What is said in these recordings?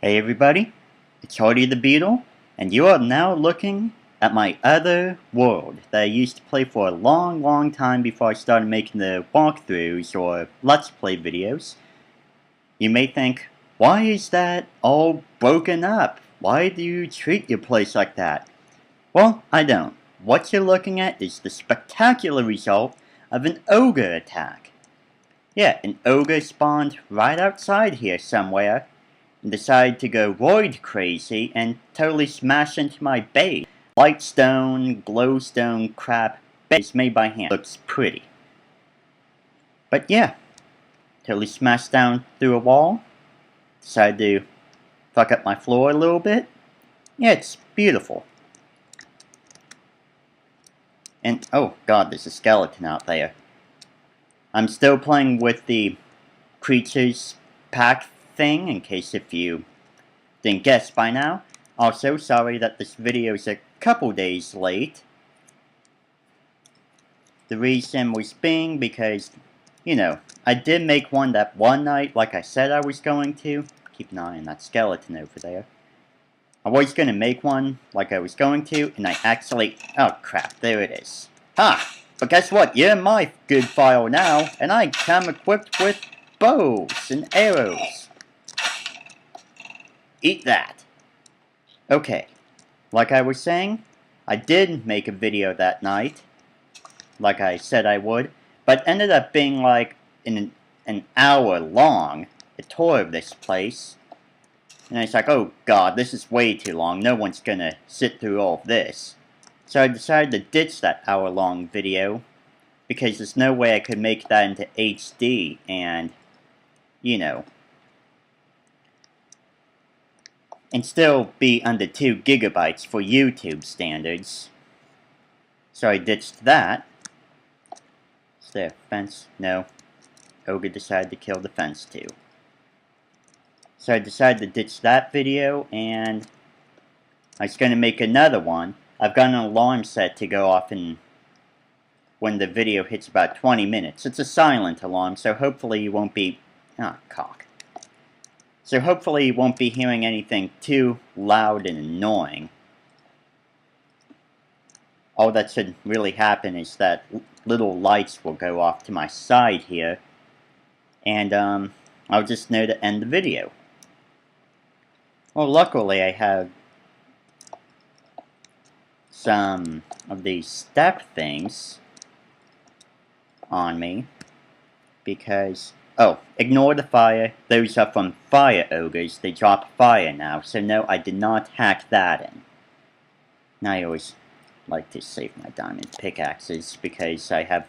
Hey everybody, it's R.T.C the Beetle, and you are now looking at my other world that I used to play for a long time before I started making the walkthroughs or Let's Play videos. You may think, why is that all broken up? Why do you treat your place like that? Well, I don't. What you're looking at is the spectacular result of an ogre attack. Yeah, an ogre spawned right outside here somewhere, and decided to go roid crazy and totally smash into my base. Lightstone, glowstone crap base made by hand. Looks pretty. But yeah, totally smashed down through a wall. Decided to fuck up my floor a little bit. Yeah, it's beautiful. And oh god, there's a skeleton out there. I'm still playing with the creatures pack thing, in case if you didn't guess by now. Also, sorry that this video is a couple days late. The reason was being because, you know, I did make one that one night like I said I was going to. Keep an eye on that skeleton over there. I was going to make one like I was going to, and I actually... Oh crap, there it is. Ha! But guess what? You're in my good file now, and I come equipped with bows and arrows. Eat that. Okay, like I was saying, I did make a video that night, like I said I would, but ended up being like an hour long, a tour of this place. And it's like, oh god, this is way too long, no one's gonna sit through all of this. So I decided to ditch that hour-long video, because there's no way I could make that into HD, and, you know, and still be under 2 gigabytes for YouTube standards. So I ditched that. Is there a fence? No. Ogre decided to kill the fence too. So I decided to ditch that video, and I was going to make another one. I've got an alarm set to go off when the video hits about 20 minutes. It's a silent alarm, so hopefully you won't be... Ah, cock. So hopefully you won't be hearing anything too loud and annoying. All that should really happen is that little lights will go off to my side here, and I'll just know to end the video. Well, luckily I have some of these step things on me, because... Oh, ignore the fire. Those are from fire ogres. They drop fire now, so no, I did not hack that in. Now I always like to save my diamond pickaxes, because I have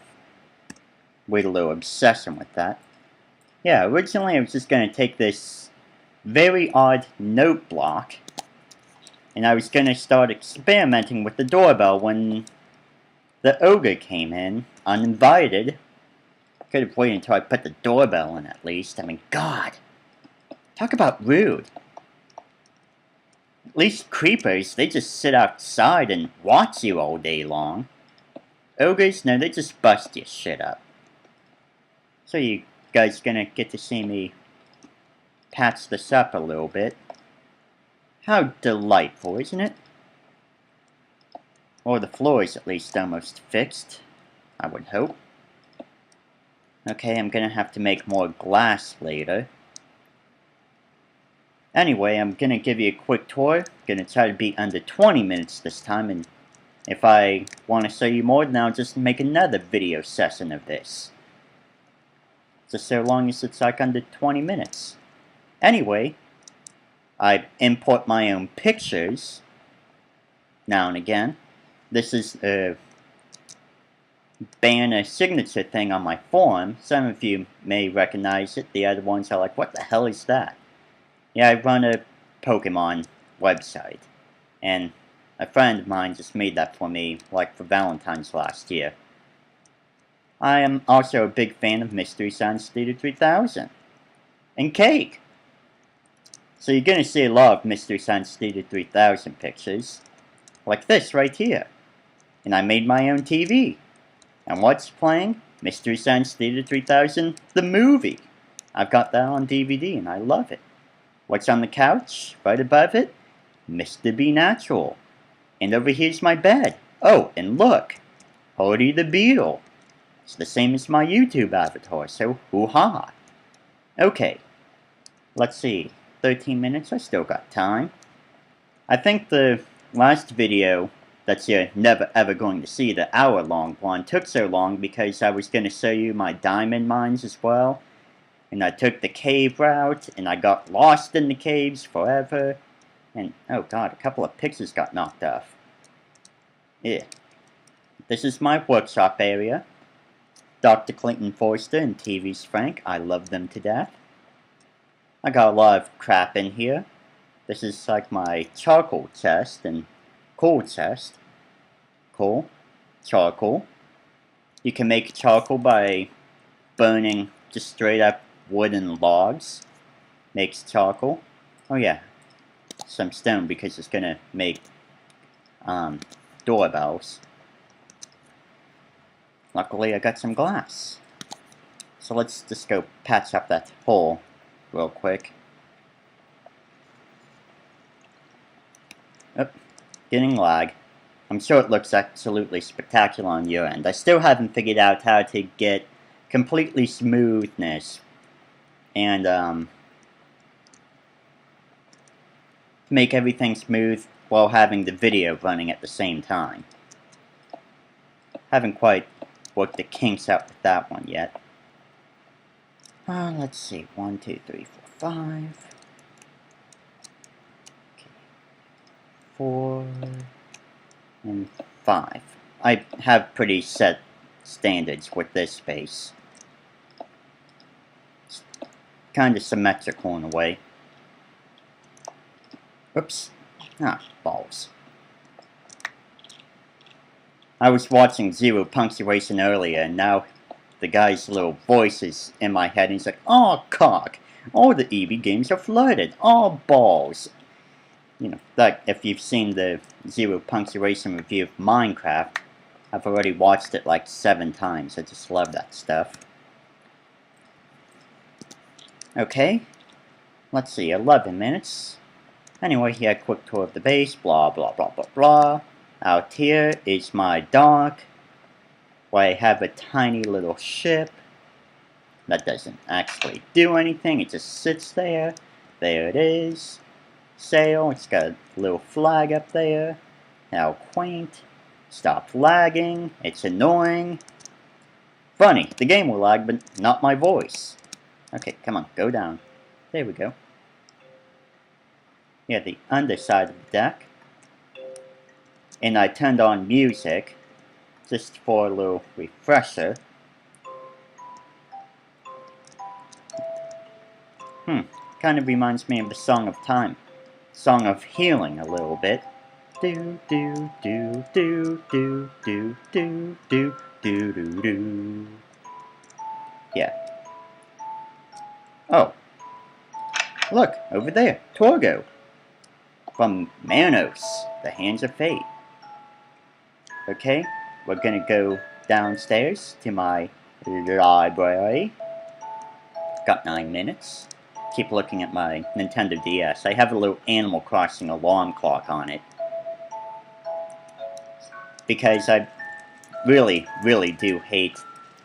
way a little obsession with that. Yeah, originally I was just going to take this very odd note block, and I was going to start experimenting with the doorbell when the ogre came in, uninvited. Could have waited until I put the doorbell in at least. I mean, God! Talk about rude. At least creepers, they just sit outside and watch you all day long. Ogres, no, they just bust your shit up. So you guys gonna get to see me patch this up a little bit. How delightful, isn't it? Or the floor is at least almost fixed, I would hope. Okay, I'm gonna have to make more glass later. Anyway, I'm gonna give you a quick tour. Gonna try to be under 20 minutes this time, and if I want to show you more, then I'll just make another video session of this. Just so long as it's like under 20 minutes. Anyway, I import my own pictures now and again. This is a banner signature thing on my forum. Some of you may recognize it. The other ones are like, what the hell is that? Yeah, I run a Pokemon website, and a friend of mine just made that for me, like for Valentine's last year. I am also a big fan of Mystery Science Theater 3000 and cake. So you're gonna see a lot of Mystery Science Theater 3000 pictures, like this right here. And I made my own TV. And what's playing? Mystery Science Theater 3000, the movie. I've got that on DVD and I love it. What's on the couch? Right above it? Mr. Be Natural. And over here's my bed. Oh, and look! R.T.C the Beetle. It's the same as my YouTube avatar, so hoo-ha! Okay, let's see. 13 minutes, I still got time. I think the last video that you're never ever going to see, the hour-long one, took so long because I was going to show you my diamond mines as well. And I took the cave route, and I got lost in the caves forever. And, oh god, a couple of pictures got knocked off. Yeah. This is my workshop area. Dr. Clayton Forster and TV's Frank, I love them to death. I got a lot of crap in here. This is like my charcoal chest and coal chest. Coal. Charcoal. You can make charcoal by burning just straight up wooden logs. Makes charcoal. Oh yeah. Some stone because it's gonna make doorbells. Luckily I got some glass. So let's just go patch up that hole real quick. Oh, getting lag. I'm sure it looks absolutely spectacular on your end. I still haven't figured out how to get completely smoothness and make everything smooth while having the video running at the same time. Haven't quite worked the kinks out with that one yet. Let's see. 1, 2, 3, 4, 5. Okay. 4 and 5. I have pretty set standards with this space. It's kind of symmetrical in a way. Oops. Ah, balls. I was watching Zero Punctuation earlier, and now the guy's little voice is in my head, and he's like, "Oh, cock! All the EV games are flooded! Oh, balls!" You know, like, if you've seen the Zero Punctuation review of Minecraft, I've already watched it like 7 times. I just love that stuff. Okay. Let's see, 11 minutes. Anyway, here, quick tour of the base, blah, blah, blah, blah, blah. Out here is my dock, where I have a tiny little ship that doesn't actually do anything. It just sits there. There it is. Sail. It's got a little flag up there. How quaint. Stop lagging. It's annoying. Funny, the game will lag, but not my voice. Okay, come on, go down. There we go. Yeah, the underside of the deck. And I turned on music, just for a little refresher. Kind of reminds me of the Song of Time. Song of Healing a little bit. Do do do do do do do do do do do. Yeah. Oh. Look, over there, Torgo. From Manos, The Hands of Fate. Okay, we're gonna go downstairs to my library. Got 9 minutes. Keep looking at my Nintendo DS. I have a little Animal Crossing alarm clock on it. Because I really, really do hate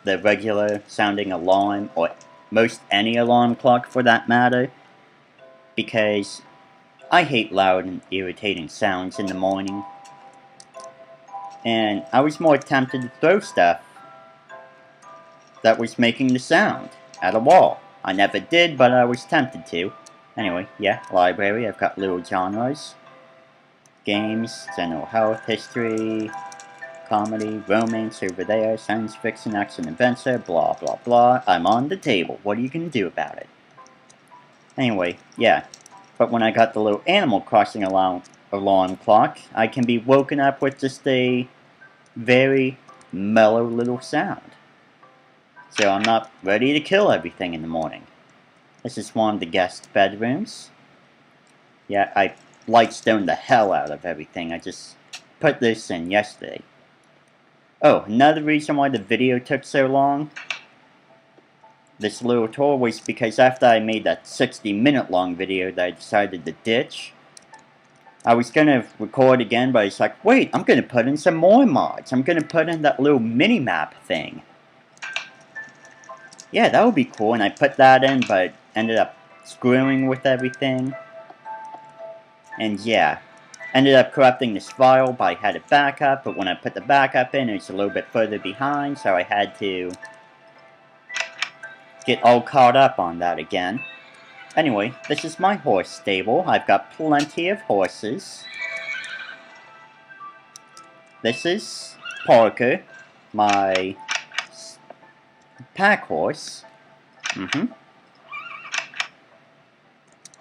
the regular sounding alarm, or most any alarm clock for that matter. Because I hate loud and irritating sounds in the morning. And I was more tempted to throw stuff that was making the sound at a wall. I never did, but I was tempted to. Anyway, yeah, library. I've got little genres. Games, general health, history, comedy, romance over there, science fiction, action, adventure, blah, blah, blah. I'm on the table. What are you going to do about it? Anyway, yeah. But when I got the little Animal Crossing alarm clock, I can be woken up with just a very mellow little sound. So I'm not ready to kill everything in the morning. This is one of the guest bedrooms. Yeah, I lightstoned the hell out of everything. I just put this in yesterday. Oh, another reason why the video took so long this little tour was because after I made that 60-minute long video that I decided to ditch, I was gonna record again, but it's like, wait, I'm gonna put in some more mods. I'm gonna put in that little mini-map thing. Yeah, that would be cool, and I put that in, but ended up screwing with everything. And yeah, ended up corrupting this file, but I had it back up, but when I put the backup in, it's a little bit further behind, so I had to get all caught up on that again. Anyway, this is my horse stable. I've got plenty of horses. This is Parker, my pack horse.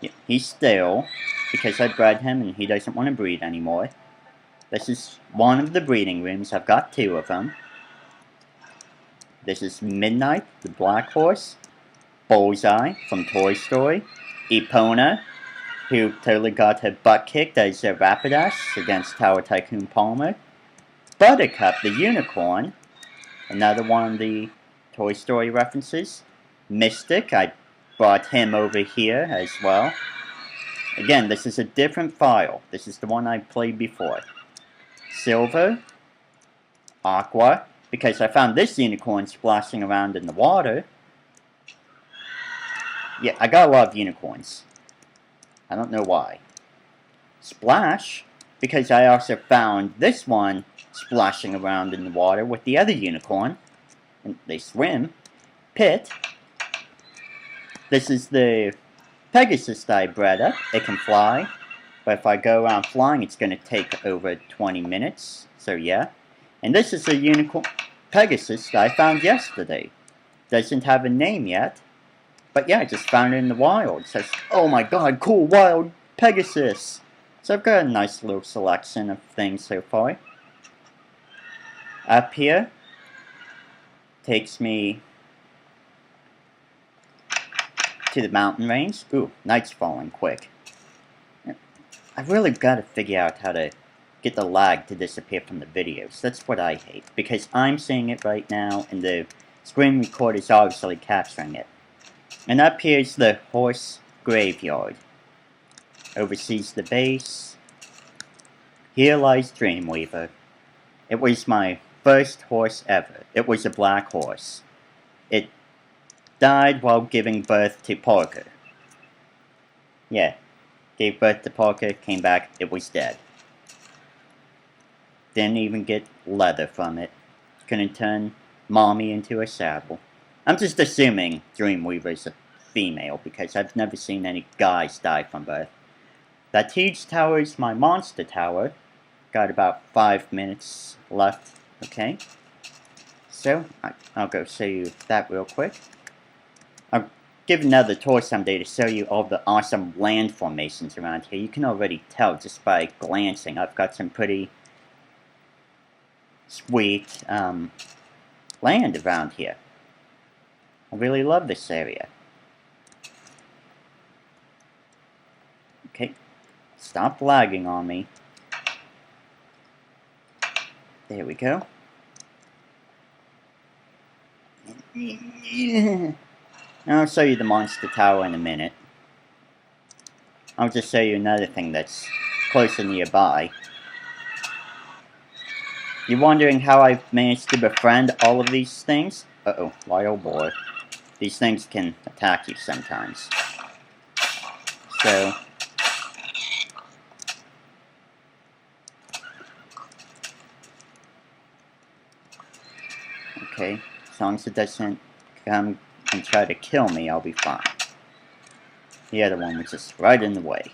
Yeah, he's stale, because I bred him and he doesn't want to breed anymore. This is one of the breeding rooms. I've got 2 of them. This is Midnight, the black horse. Bullseye from Toy Story. Epona, who totally got her butt kicked as a Rapidash against Tower Tycoon Palmer. Buttercup, the unicorn. Another one of the Toy Story references. Mystic, I brought him over here as well. Again, this is a different file. This is the one I played before. Silver. Aqua, because I found this unicorn splashing around in the water. Yeah, I got a lot of unicorns. I don't know why. Splash, because I also found this one splashing around in the water with the other unicorn. And they swim. Pit. This is the Pegasus that I bred up. It can fly. But if I go around flying, it's going to take over 20 minutes. So yeah. And this is a unicorn Pegasus that I found yesterday. Doesn't have a name yet. But yeah, I just found it in the wild. It says, oh my god, cool wild Pegasus. So I've got a nice little selection of things so far. Up here takes me to the mountain range. Ooh, night's falling quick. I've really got to figure out how to get the lag to disappear from the videos. That's what I hate. Because I'm seeing it right now, and the screen recorder is obviously capturing it. And up here is the horse graveyard. Oversees the base. Here lies Dreamweaver. It was my first horse ever. It was a black horse. It died while giving birth to Parker. Yeah. Gave birth to Parker, came back, it was dead. Didn't even get leather from it. Couldn't turn mommy into a saddle. I'm just assuming Dreamweaver's a female, because I've never seen any guys die from birth. That huge tower is my monster tower. Got about 5 minutes left, okay? So, I'll go show you that real quick. I'll give another tour someday to show you all the awesome land formations around here. You can already tell just by glancing. I've got some pretty sweet land around here. I really love this area. Okay, stop lagging on me. There we go. I'll show you the monster tower in a minute. I'll just show you another thing that's closer nearby. You're wondering how I've managed to befriend all of these things? Uh-oh, wild boar. These things can attack you sometimes. So, okay, as long as it doesn't come and try to kill me, I'll be fine. The other one was just right in the way.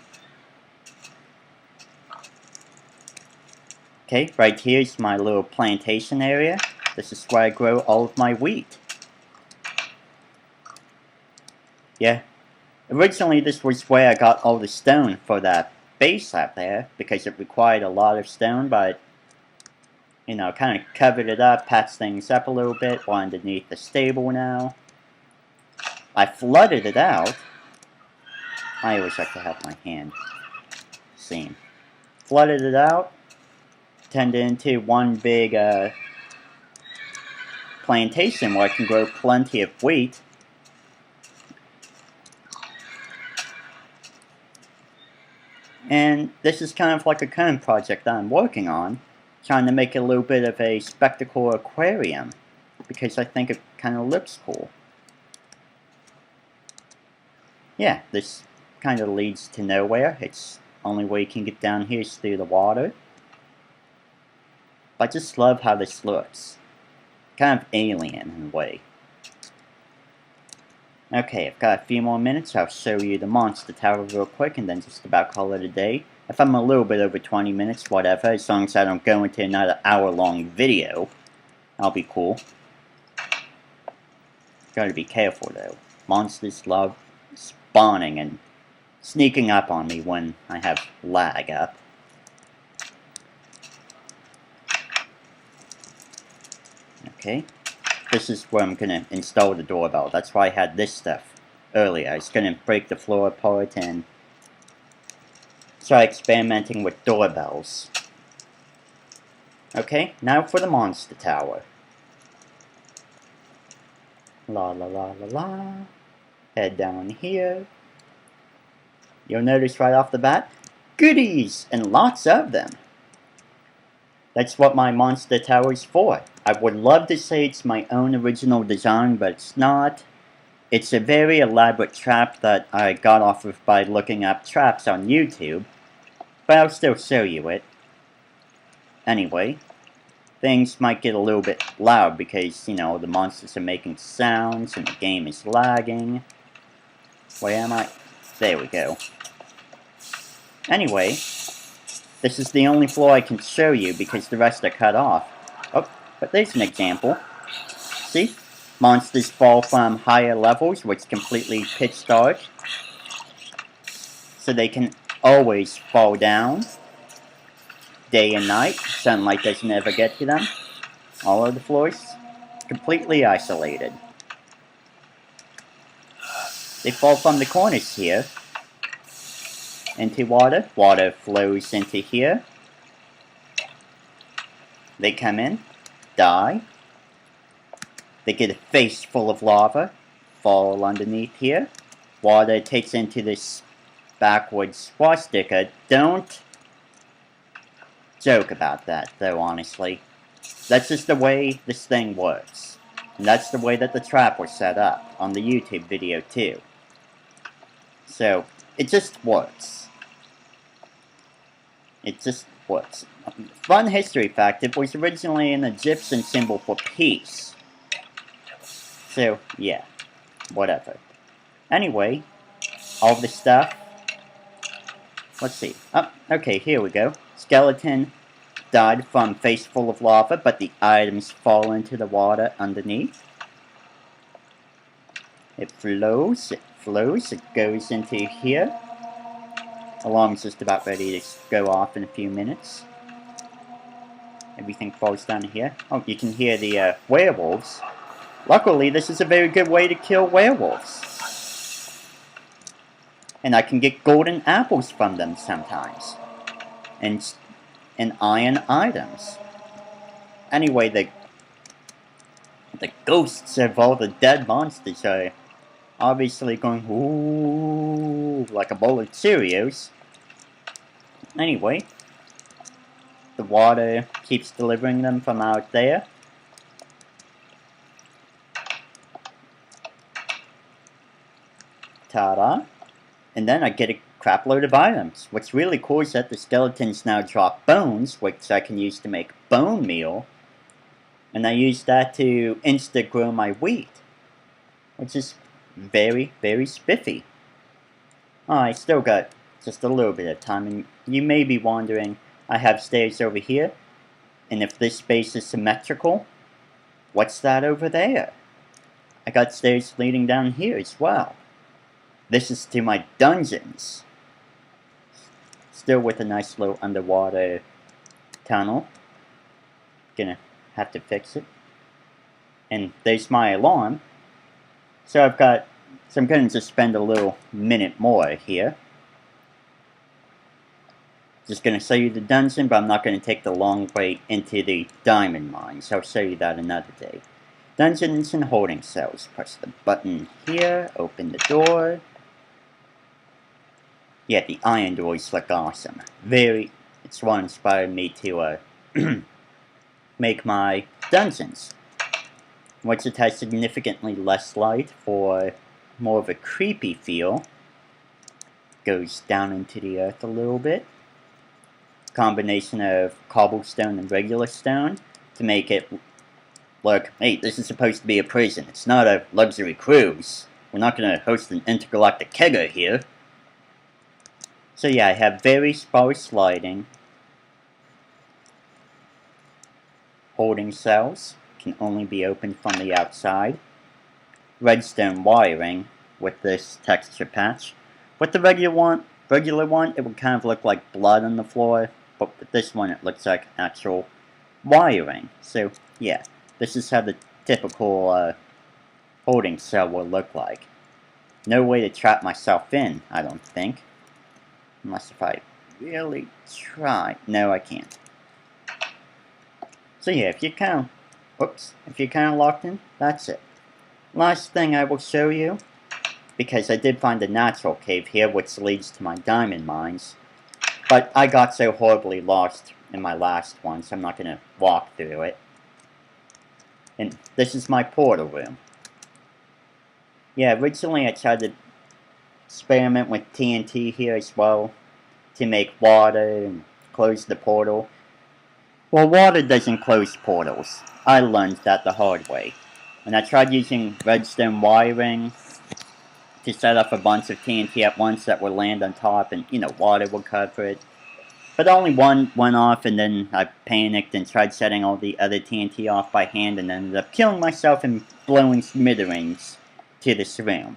Okay, right here is my little plantation area. This is where I grow all of my wheat. Yeah, originally this was where I got all the stone for that base out there, because it required a lot of stone, but, you know, kind of covered it up, patched things up a little bit, we're underneath the stable now. I flooded it out. I always like to have my hand seen. Flooded it out, turned it into one big plantation where I can grow plenty of wheat. And this is kind of like a current project that I'm working on, trying to make a little bit of a spectacle aquarium, because I think it kind of looks cool. Yeah, this kind of leads to nowhere. It's only way you can get down here is through the water. But I just love how this looks. Kind of alien in a way. Okay, I've got a few more minutes. I'll show you the monster tower real quick and then just about call it a day. If I'm a little bit over 20 minutes, whatever, as long as I don't go into another hour-long video, I'll be cool. Gotta be careful though. Monsters love spawning and sneaking up on me when I have lag up. Okay. This is where I'm gonna install the doorbell. That's why I had this stuff earlier. I was gonna break the floor apart and try experimenting with doorbells. Okay, now for the monster tower. La la la la la. Head down here. You'll notice right off the bat, goodies! And lots of them. That's what my monster tower is for. I would love to say it's my own original design, but it's not. It's a very elaborate trap that I got off of by looking up traps on YouTube, but I'll still show you it. Anyway, things might get a little bit loud because, you know, the monsters are making sounds and the game is lagging. Where am I? There we go. Anyway, this is the only floor I can show you because the rest are cut off. Oh, but there's an example. See? Monsters fall from higher levels, which is completely pitch dark. So they can always fall down. Day and night. Sunlight doesn't ever get to them. All of the floors completely isolated. They fall from the corners here into water. Water flows into here. They come in, die. They get a face full of lava, fall underneath here. Water takes into this backwards swastika. Don't joke about that, though, honestly. That's just the way this thing works. And that's the way that the trap was set up on the YouTube video, too. So, it just works. It just works. Fun history fact, it was originally an Egyptian symbol for peace. So, yeah, whatever. Anyway, all the stuff. Let's see. Oh, okay, here we go. Skeleton died from face full of lava, but the items fall into the water underneath. It flows, it goes into here. Alarm's just about ready to go off in a few minutes. Everything falls down here. Oh, you can hear the werewolves. Luckily, this is a very good way to kill werewolves. And I can get golden apples from them sometimes. And iron items. Anyway, the ghosts of all the dead monsters are obviously going, ooh, like a bowl of Cheerios. Anyway, the water keeps delivering them from out there. Ta-da. And then I get a crap load of items. What's really cool is that the skeletons now drop bones, which I can use to make bone meal. And I use that to insta-grow my wheat. Which is very, very spiffy. Oh, I still got just a little bit of time. And you may be wondering, I have stairs over here. And if this space is symmetrical, what's that over there? I got stairs leading down here as well. This is to my dungeons. Still with a nice little underwater tunnel. Gonna have to fix it. And there's my alarm. So I'm gonna just spend a little minute more here. Just gonna show you the dungeon, but I'm not gonna take the long way into the diamond mines. I'll show you that another day. Dungeons and holding cells. Press the button here, open the door. Yeah, the iron doors look awesome. It's what inspired me to make my dungeons. Which it has significantly less light for more of a creepy feel. Goes down into the earth a little bit. Combination of cobblestone and regular stone to make it look, hey, this is supposed to be a prison. It's not a luxury cruise. We're not going to host an intergalactic kegger here. So yeah, I have very sparse lighting. Holding cells can only be opened from the outside. Redstone wiring with this texture patch. With the regular one, it would kind of look like blood on the floor, but with this one it looks like actual wiring. So yeah, this is how the typical holding cell will look like. No way to trap myself in, I don't think. Unless if I really try. No, I can't. So yeah, if you're kind of locked in, that's it. Last thing I will show you, because I did find a natural cave here which leads to my diamond mines, but I got so horribly lost in my last one, so I'm not going to walk through it. And this is my portal room. Yeah, originally I tried to experiment with TNT here as well, to make water and close the portal. Well, water doesn't close portals. I learned that the hard way. And I tried using redstone wiring to set off a bunch of TNT at once that would land on top and, water would cover it. But only one went off, and then I panicked and tried setting all the other TNT off by hand and ended up killing myself and blowing smithereens to this room.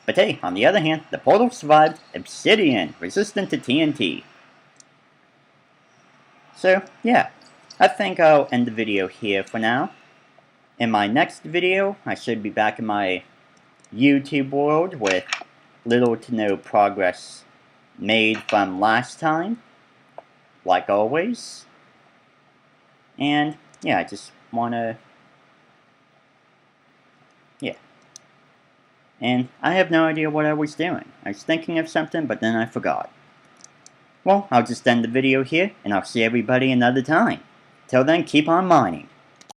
But hey, on the other hand, the portal survived. Obsidian, resistant to TNT. So, yeah, I think I'll end the video here for now. In my next video, I should be back in my YouTube world with little to no progress made from last time, like always. And, yeah, I just wanna... yeah. And I have no idea what I was doing. I was thinking of something, but then I forgot. Well, I'll just end the video here, and I'll see everybody another time. Till then, keep on mining.